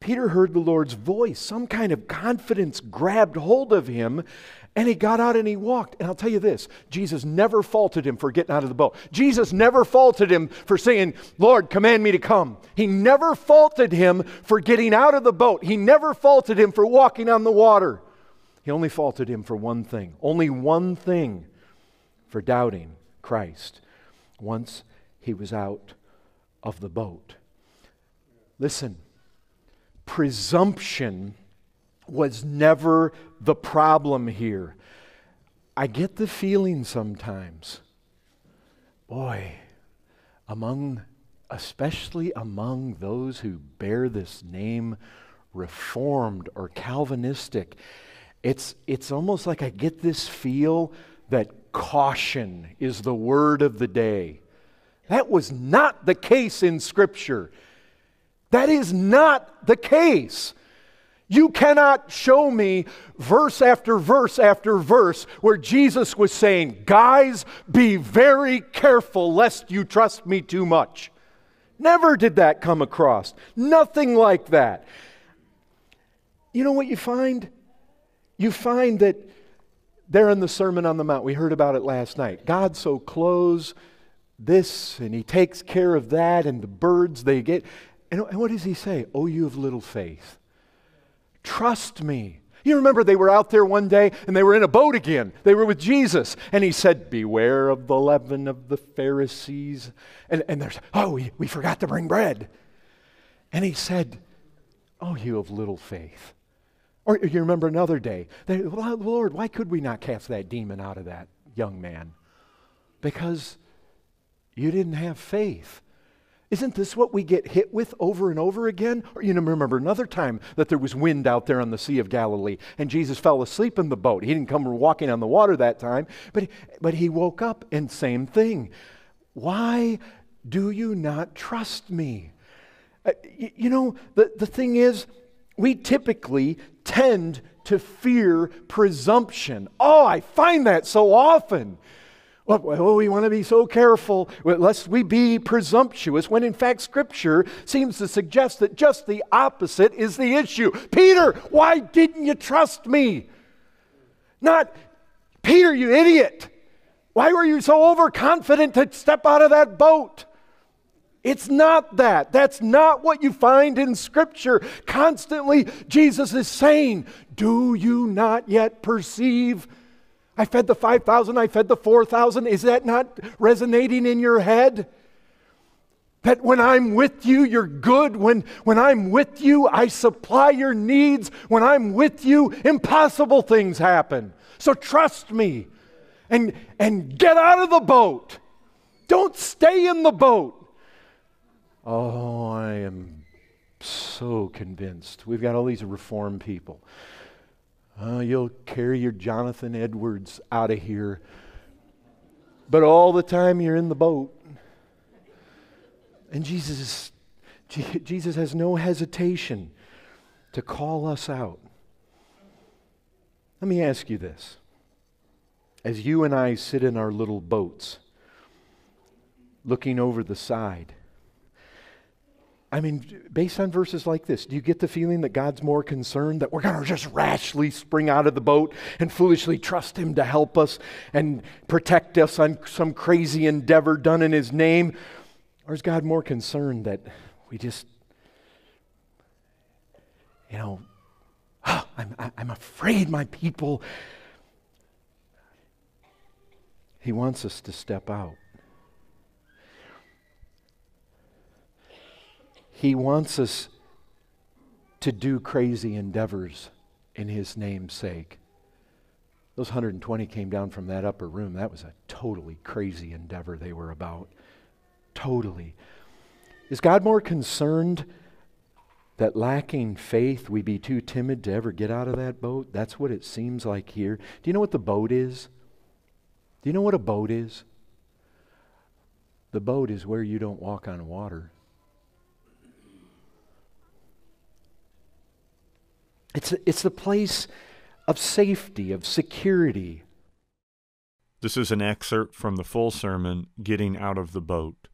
Peter heard the Lord's voice. Some kind of confidence grabbed hold of him, and he got out and he walked. And I'll tell you this, Jesus never faulted him for getting out of the boat. Jesus never faulted him for saying, Lord, command me to come. He never faulted him for getting out of the boat. He never faulted him for walking on the water. He only faulted him for one thing, only one thing, for doubting Christ once he was out of the boat. Listen, presumption was never the problem here. I get the feeling sometimes, boy, especially among those who bear this name, Reformed or Calvinistic, it's almost like I get this feel that caution is the word of the day. That was not the case in Scripture. That is not the case. You cannot show me verse after verse after verse where Jesus was saying, guys, be very careful lest you trust me too much. Never did that come across. Nothing like that. You know what you find? You find that there in the Sermon on the Mount, we heard about it last night, God so clothes this and He takes care of that, and the birds they get. And what does He say? Oh, you of little faith. Trust me. You remember they were out there one day and they were in a boat again. They were with Jesus. And He said, beware of the leaven of the Pharisees. And there's, we forgot to bring bread. And He said, oh, you of little faith. Or you remember another day, Lord, why could we not cast that demon out of that young man? Because you didn't have faith. Isn't this what we get hit with over and over again? Or you remember another time that there was wind out there on the Sea of Galilee and Jesus fell asleep in the boat. He didn't come walking on the water that time, but he woke up and same thing. Why do you not trust me? The thing is, we typically tend to fear presumption. Oh, I find that so often. Well, we want to be so careful lest we be presumptuous, when in fact Scripture seems to suggest that just the opposite is the issue. Peter, why didn't you trust me? Not, Peter, you idiot. Why were you so overconfident to step out of that boat? It's not that. That's not what you find in Scripture. Constantly, Jesus is saying, do you not yet perceive? I fed the 5,000, I fed the 4,000. Is that not resonating in your head? That when I'm with you, you're good. When I'm with you, I supply your needs. When I'm with you, impossible things happen. So trust me and get out of the boat. Don't stay in the boat. Oh, I am so convinced. We've got all these Reformed people. You'll carry your Jonathan Edwards out of here, but all the time you're in the boat. And Jesus has no hesitation to call us out. Let me ask you this. As you and I sit in our little boats, looking over the side, I mean, based on verses like this, do you get the feeling that God's more concerned that we're going to just rashly spring out of the boat and foolishly trust Him to help us and protect us on some crazy endeavor done in His name? Or is God more concerned that we just, I'm afraid my people. He wants us to step out. He wants us to do crazy endeavors in His name's sake. Those 120 came down from that upper room. That was a totally crazy endeavor they were about. Totally. Is God more concerned that lacking faith we be too timid to ever get out of that boat? That's what it seems like here. Do you know what the boat is? Do you know what a boat is? The boat is where you don't walk on water. It's the place of safety, of security. This is an excerpt from the full sermon, Getting Out of the Boat.